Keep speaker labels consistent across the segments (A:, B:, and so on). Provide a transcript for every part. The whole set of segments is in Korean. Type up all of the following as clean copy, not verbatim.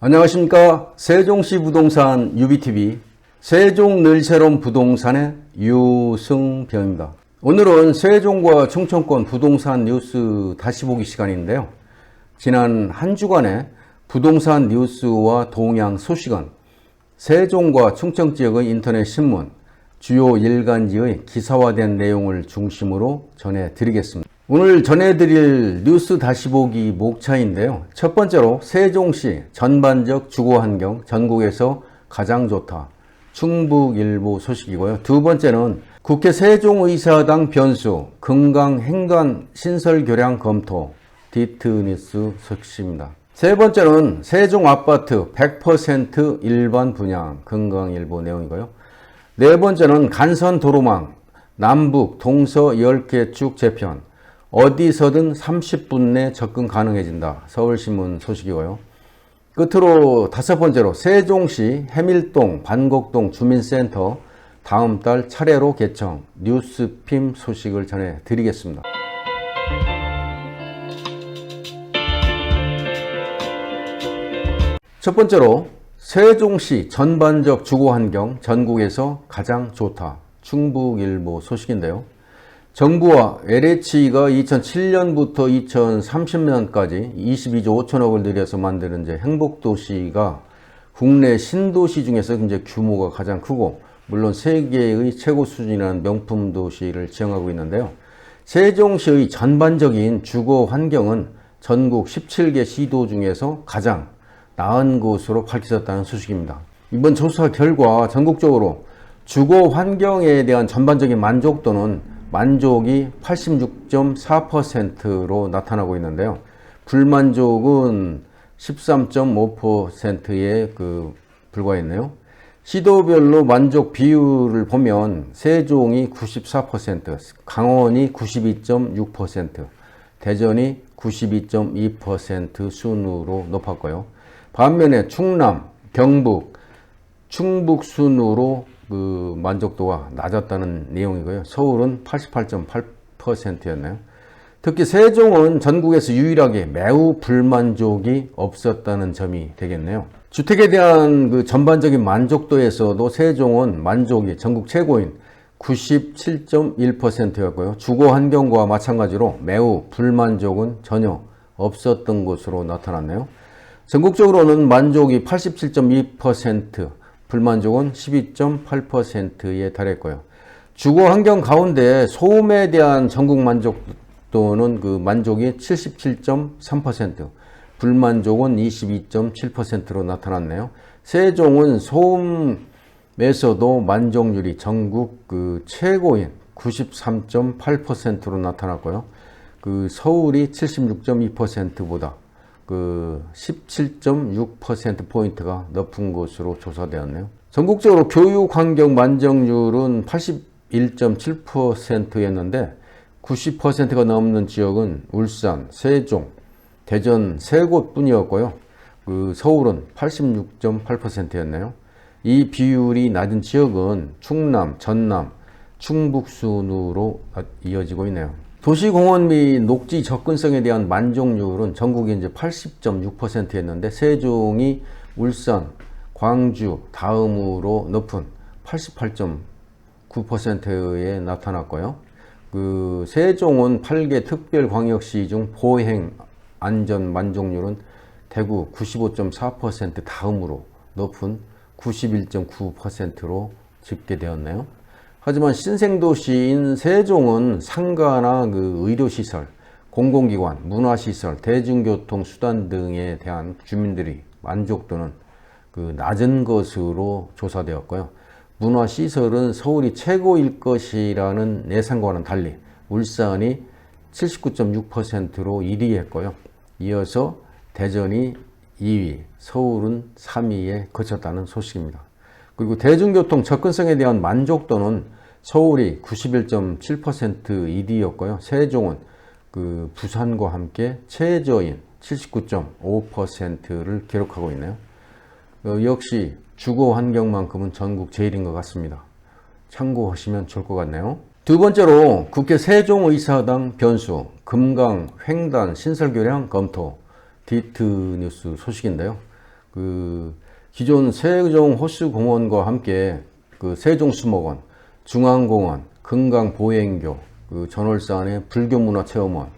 A: 안녕하십니까. 세종시 부동산 UBTV 세종 늘새로운 부동산의 유승병입니다. 오늘은 세종과 충청권 부동산 뉴스 다시 보기 시간인데요. 지난 한 주간의 부동산 뉴스와 동향 소식은 세종과 충청 지역의 인터넷 신문, 주요 일간지의 기사화된 내용을 중심으로 전해드리겠습니다. 오늘 전해드릴 뉴스 다시 보기 목차인데요. 첫 번째로 세종시 전반적 주거환경 전국에서 가장 좋다. 충북일보 소식이고요. 두 번째는 국회 세종의사당 변수, 금강 행간 신설교량 검토, 디트뉴스 소식입니다. 세 번째는 세종 아파트 100% 일반 분양, 금강일보 내용이고요. 네 번째는 간선 도로망, 남북 동서 10개 쭉 재편, 어디서든 30분 내 접근 가능해진다. 서울신문 소식이고요. 끝으로 다섯 번째로 세종시 해밀동, 반곡동 주민센터 다음 달 차례로 개청, 뉴스핌 소식을 전해드리겠습니다. 첫 번째로 세종시 전반적 주거환경 전국에서 가장 좋다. 충북일보 소식인데요. 정부와 LH가 2007년부터 2030년까지 22조 5천억을 들여서 만드는 행복도시가 국내 신도시 중에서 이제 규모가 가장 크고 물론 세계의 최고 수준이라는 명품 도시를 지향하고 있는데요. 세종시의 전반적인 주거 환경은 전국 17개 시도 중에서 가장 나은 곳으로 밝혀졌다는 소식입니다. 이번 조사 결과 전국적으로 주거 환경에 대한 전반적인 만족도는 만족이 86.4%로 나타나고 있는데요. 불만족은 13.5%에 불과했네요. 시도별로 만족 비율을 보면 세종이 94%, 강원이 92.6%, 대전이 92.2% 순으로 높았고요. 반면에 충남, 경북, 충북 순으로 만족도가 낮았다는 내용이고요. 서울은 88.8%였네요. 특히 세종은 전국에서 유일하게 매우 불만족이 없었다는 점이 되겠네요. 주택에 대한 전반적인 만족도에서도 세종은 만족이 전국 최고인 97.1%였고요. 주거 환경과 마찬가지로 매우 불만족은 전혀 없었던 것으로 나타났네요. 전국적으로는 만족이 87.2%, 불만족은 12.8%에 달했고요. 주거 환경 가운데 소음에 대한 전국 만족도는 만족이 77.3%, 불만족은 22.7%로 나타났네요. 세종은 소음에서도 만족률이 전국 최고인 93.8%로 나타났고요. 서울이 76.2%보다 17.6%포인트가 높은 것으로 조사되었네요. 전국적으로 교육환경 만족률은 81.7%였는데 90%가 넘는 지역은 울산, 세종, 대전 세 곳뿐이었고요. 서울은 86.8%였네요. 이 비율이 낮은 지역은 충남, 전남, 충북 순으로 이어지고 있네요. 도시공원 및 녹지 접근성에 대한 만족률은 전국이 이제 80.6%였는데 세종이 울산, 광주 다음으로 높은 88.9%에 나타났고요. 세종은 8개 특별광역시 중 보행 안전 만족률은 대구 95.4% 다음으로 높은 91.9%로 집계되었네요. 하지만 신생도시인 세종은 상가나 의료시설, 공공기관, 문화시설, 대중교통수단 등에 대한 주민들이 만족도는 낮은 것으로 조사되었고요. 문화시설은 서울이 최고일 것이라는 예상과는 달리 울산이 79.6%로 1위 했고요. 이어서 대전이 2위, 서울은 3위에 그쳤다는 소식입니다. 그리고 대중교통 접근성에 대한 만족도는 서울이 91.7% 1위였고요. 세종은 부산과 함께 최저인 79.5%를 기록하고 있네요. 역시 주거 환경만큼은 전국 제일인 것 같습니다. 참고하시면 좋을 것 같네요. 두 번째로 국회 세종의사당 변수, 금강 횡단 신설교량 검토, 디트뉴스 소식인데요. 기존 세종호수공원과 함께 세종수목원, 중앙공원, 금강보행교, 전월산의 불교문화체험원,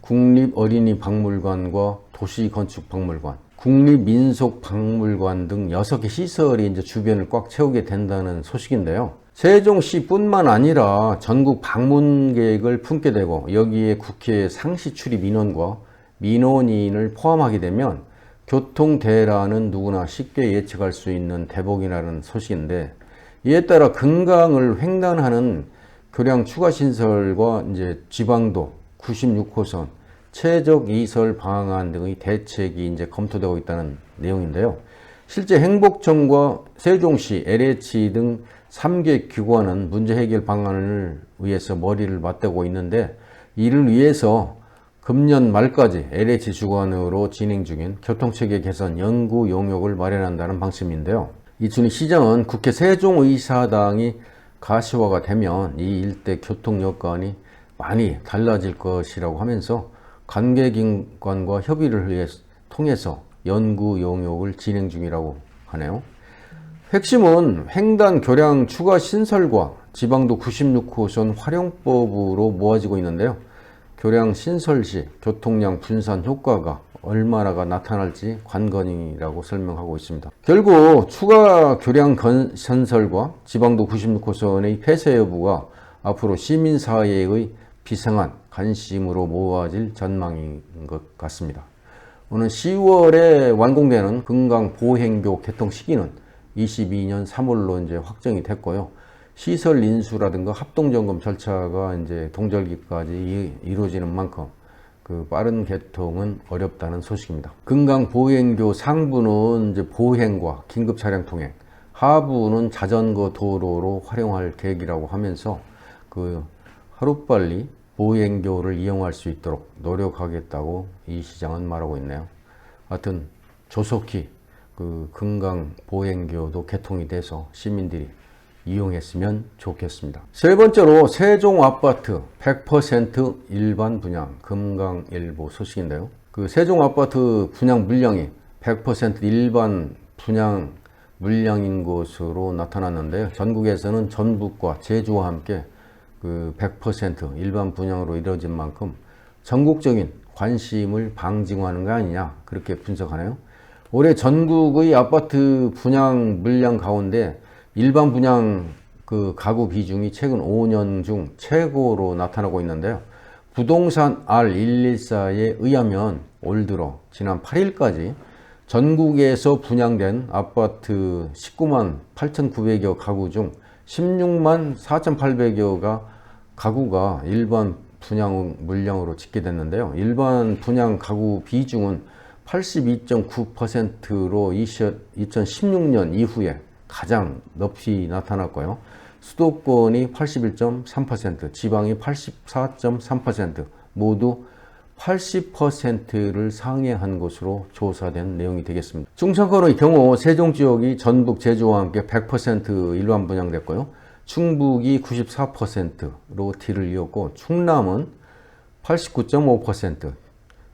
A: 국립어린이박물관과 도시건축박물관, 국립민속박물관 등 6개 시설이 이제 주변을 꽉 채우게 된다는 소식인데요. 세종시뿐만 아니라 전국 방문 계획을 품게 되고 여기에 국회 상시 출입 인원과 민원인을 포함하게 되면 교통 대란은 누구나 쉽게 예측할 수 있는 대목이라는 소식인데, 이에 따라 금강을 횡단하는 교량 추가 신설과 이제 지방도 96호선 최적 이설 방안 등의 대책이 이제 검토되고 있다는 내용인데요. 실제 행복청과 세종시, LH 등 3개 기관은 문제 해결 방안을 위해서 머리를 맞대고 있는데, 이를 위해서 금년 말까지 LH 주관으로 진행 중인 교통체계 개선 연구 용역을 마련한다는 방침인데요. 이춘희 시장은 국회 세종의사당이 가시화가 되면 이 일대 교통 여건이 많이 달라질 것이라고 하면서 관계기관과 협의를 통해서 연구 용역을 진행 중이라고 하네요. 핵심은 횡단 교량 추가 신설과 지방도 96호선 활용법으로 모아지고 있는데요. 교량 신설 시 교통량 분산 효과가 얼마나가 나타날지 관건이라고 설명하고 있습니다. 결국 추가 교량 신설과 지방도 96호선의 폐쇄 여부가 앞으로 시민사회의 비상한 관심으로 모아질 전망인 것 같습니다. 오늘 10월에 완공되는 금강보행교 개통 시기는 22년 3월로 이제 확정이 됐고요. 시설 인수라든가 합동점검 절차가 이제 동절기까지 이루어지는 만큼 빠른 개통은 어렵다는 소식입니다. 금강보행교 상부는 이제 보행과 긴급 차량 통행, 하부는 자전거 도로로 활용할 계획이라고 하면서 하루빨리 보행교를 이용할 수 있도록 노력하겠다고 이 시장은 말하고 있네요. 하여튼 조속히 금강보행교도 개통이 돼서 시민들이 이용했으면 좋겠습니다. 세 번째로 세종아파트 100% 일반 분양 금강일보 소식인데요. 세종아파트 분양 물량이 100% 일반 분양 물량인 것으로 나타났는데요. 전국에서는 전북과 제주와 함께 100% 일반 분양으로 이루어진 만큼 전국적인 관심을 방증하는 거 아니냐, 그렇게 분석하네요. 올해 전국의 아파트 분양 물량 가운데 일반 분양 가구 비중이 최근 5년 중 최고로 나타나고 있는데요. 부동산 R114에 의하면 올 들어 지난 8일까지 전국에서 분양된 아파트 19만 8,900여 가구 중 16만 4,800여 가구가 일반 분양 물량으로 집계됐는데요. 일반 분양 가구 비중은 82.9%로 2016년 이후에 가장 높이 나타났고요. 수도권이 81.3%, 지방이 84.3%, 모두 80%를 상회한 것으로 조사된 내용이 되겠습니다. 중천권의 경우 세종 지역이 전북, 제주와 함께 100% 일반 분양됐고요. 충북이 94%로 뒤를 이었고, 충남은 89.5%,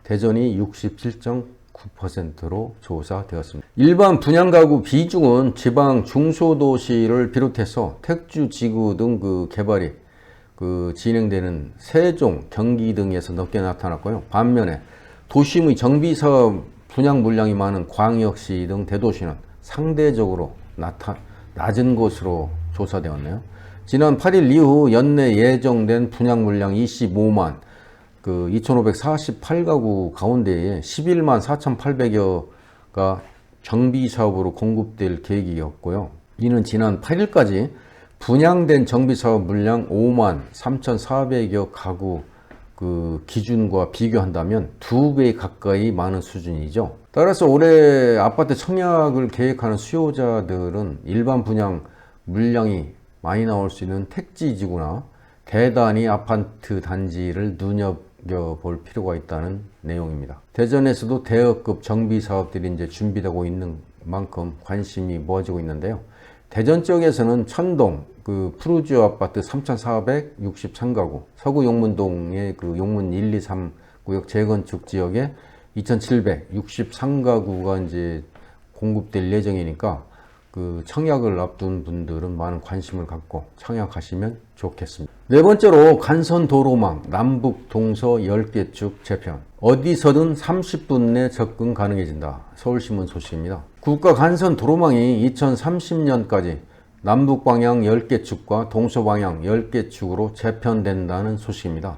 A: 대전이 67.9%로 조사되었습니다. 일반 분양가구 비중은 지방 중소도시를 비롯해서 택주지구 등 개발이 진행되는 세종, 경기 등에서 높게 나타났고요. 반면에 도심의 정비사업 분양 물량이 많은 광역시 등 대도시는 상대적으로 낮은 것으로 조사되었네요. 지난 8일 이후 연내 예정된 분양 물량 25만 2,548가구 가운데에 11만 4,800여가 정비사업으로 공급될 계획이었고요. 이는 지난 8일까지 분양된 정비사업 물량 5만 3,400여 가구 기준과 비교한다면 2배 가까이 많은 수준이죠. 따라서 올해 아파트 청약을 계획하는 수요자들은 일반 분양 물량이 많이 나올 수 있는 택지지구나 대단위 아파트 단지를 눈여겨볼 필요가 있다는 내용입니다. 대전에서도 대여급 정비 사업들이 이제 준비되고 있는 만큼 관심이 모아지고 있는데요. 대전 지역에서는 천동 푸르지오 아파트 3,463가구, 서구 용문동의 용문 1, 2, 3 구역 재건축 지역에 2,763가구가 이제 공급될 예정이니까 그 청약을 앞둔 분들은 많은 관심을 갖고 청약하시면 좋겠습니다. 네 번째로 간선도로망 남북 동서 10개 쭉 재편. 어디서든 30분 내 접근 가능해진다. 서울신문 소식입니다. 국가 간선도로망이 2030년까지 남북 방향 10개 축과 동서 방향 10개 축으로 재편된다는 소식입니다.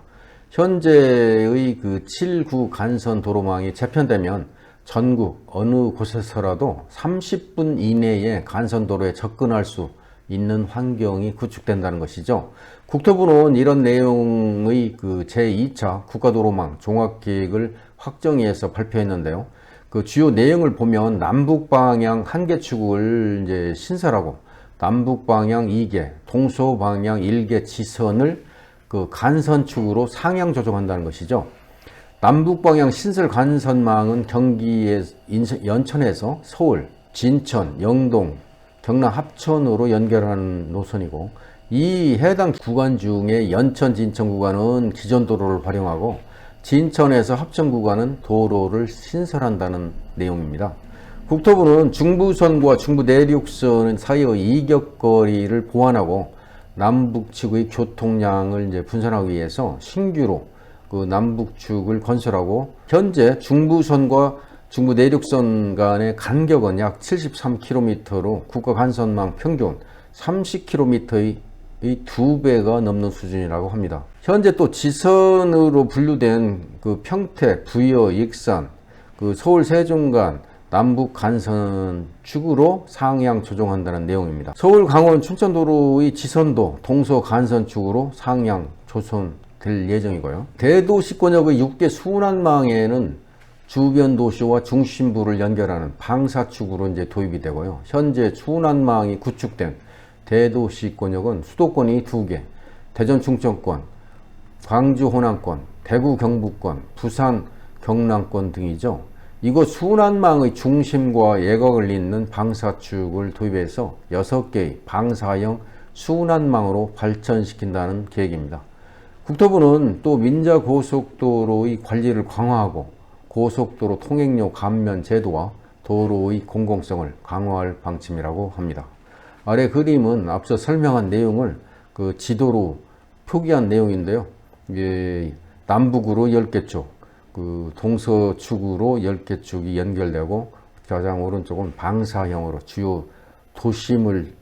A: 현재의 그 7구 간선도로망이 재편되면 전국 어느 곳에서라도 30분 이내에 간선도로에 접근할 수 있는 환경이 구축된다는 것이죠. 국토부는 이런 내용의 그 제2차 국가도로망 종합계획을 확정위해서 발표했는데요. 그 주요 내용을 보면 남북 방향 1개 축을 이제 신설하고 남북 방향 2개, 동서 방향 1개 지선을 그 간선축으로 상향 조정한다는 것이죠. 남북 방향 신설 간선망은 경기의 연천에서 서울, 진천, 영동, 경남 합천으로 연결하는 노선이고, 이 해당 구간 중에 연천 진천 구간은 기존 도로를 활용하고 진천에서 합천 구간은 도로를 신설한다는 내용입니다. 국토부는 중부선과 중부 내륙선 사이의 이격거리를 보완하고 남북측의 교통량을 이제 분산하기 위해서 신규로 그 남북축을 건설하고, 현재 중부선과 중부 내륙선 간의 간격은 약 73km로 국가 간선망 평균 30km의 2배가 넘는 수준이라고 합니다. 현재 또 지선으로 분류된 그 평택, 부여, 익산, 그 서울 세종 간 남북 간선축으로 상향 조정한다는 내용입니다. 서울 강원 춘천도로의 지선도 동서 간선축으로 상향 조정될 예정이고요. 대도시권역의 6개 순환망에는 주변 도시와 중심부를 연결하는 방사축으로 이제 도입이 되고요. 현재 순환망이 구축된 대도시권역은 수도권이 2개, 대전 충청권, 광주 호남권, 대구 경북권, 부산 경남권 등이죠. 이곳 순환망의 중심과 예각을 잇는 방사축을 도입해서 6개의 방사형 순환망으로 발전시킨다는 계획입니다. 국토부는 또 민자고속도로의 관리를 강화하고 고속도로 통행료 감면 제도와 도로의 공공성을 강화할 방침이라고 합니다. 아래 그림은 앞서 설명한 내용을 그 지도로 표기한 내용인데요. 이게 남북으로 10개 쪽, 그 동서축으로 10개 축이 연결되고, 가장 오른쪽은 방사형으로 주요 도심을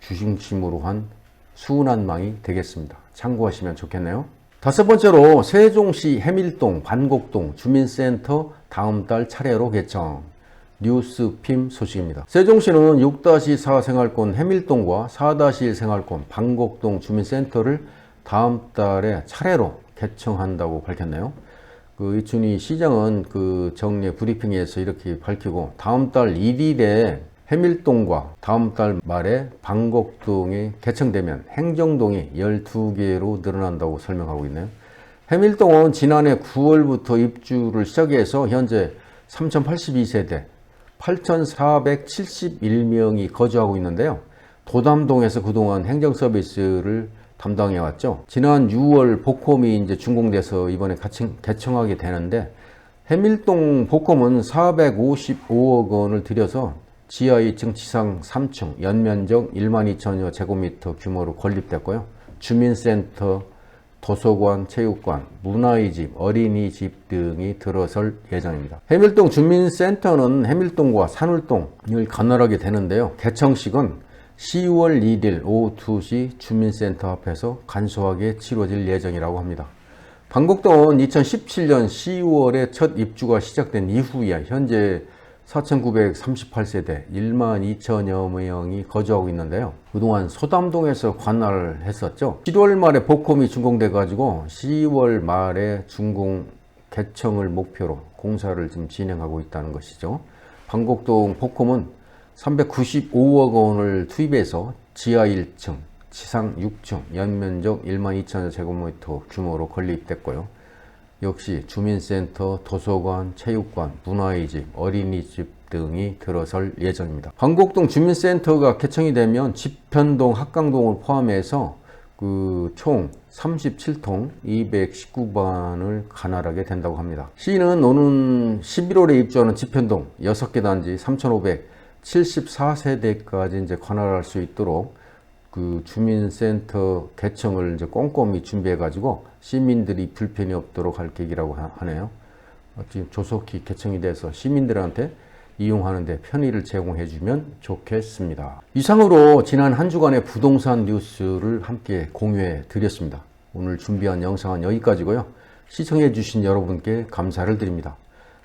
A: 중심으로 한 순환망이 되겠습니다. 참고하시면 좋겠네요. 다섯 번째로 세종시 해밀동, 반곡동 주민센터 다음 달 차례로 개청. 뉴스핌 소식입니다. 세종시는 6-4 생활권 해밀동과 4-1 생활권 반곡동 주민센터를 다음 달에 차례로 개청한다고 밝혔네요. 그 이춘희 시장은 그 정례 브리핑에서 이렇게 밝히고, 다음 달 1일에 해밀동과 다음 달 말에 반곡동이 개청되면 행정동이 12개로 늘어난다고 설명하고 있네요. 해밀동은 지난해 9월부터 입주를 시작해서 현재 3082세대 8471명이 거주하고 있는데요. 도담동에서 그동안 행정 서비스를 담당해 왔죠. 지난 6월 복홈이 이제 준공돼서 이번에 개청하게 되는데, 해밀동 복홈은 455억 원을 들여서 지하 2층, 지상 3층, 연면적 12,000여 제곱미터 규모로 건립됐고요. 주민센터, 도서관, 체육관, 문화의 집, 어린이집 등이 들어설 예정입니다. 해밀동 주민센터는 해밀동과 산울동을 관할하게 되는데요. 개청식은 10월 1일 오후 2시 주민센터 앞에서 간소하게 치러질 예정이라고 합니다. 반곡동은 2017년 10월에 첫 입주가 시작된 이후에 현재 4,938세대 12,000여 명이 거주하고 있는데요. 그동안 소담동에서 관할을 했었죠. 7월 말에 복홈이 준공돼 가지고 10월 말에 준공 개청을 목표로 공사를 지금 진행하고 있다는 것이죠. 반곡동 복홈은 395억 원을 투입해서 지하 1층, 지상 6층, 연면적 12,000여 제곱미터 규모로 건립됐고요. 역시 주민센터, 도서관, 체육관, 문화의 집, 어린이집 등이 들어설 예정입니다. 반곡동 주민센터가 개청이 되면 지편동, 합강동을 포함해서 총 37통 219반을 관할하게 된다고 합니다. 시는 오는 11월에 입주하는 지편동 6개 단지 3,574세대까지 이제 관할할 수 있도록 주민센터 개청을 이제 꼼꼼히 준비해 가지고 시민들이 불편이 없도록 할 계획이라고 하네요. 지금 조속히 개청이 돼서 시민들한테 이용하는 데 편의를 제공해 주면 좋겠습니다. 이상으로 지난 한 주간의 부동산 뉴스를 함께 공유해 드렸습니다. 오늘 준비한 영상은 여기까지고요. 시청해 주신 여러분께 감사를 드립니다.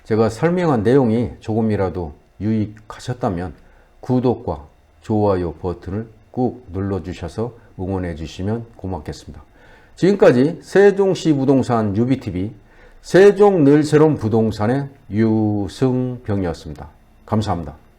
A: 제가 설명한 내용이 조금이라도 유익하셨다면 구독과 좋아요 버튼을 꾹 눌러주셔서 응원해 주시면 고맙겠습니다. 지금까지 세종시 부동산 UBTV 세종 늘 새로운 부동산의 유승병이었습니다. 감사합니다.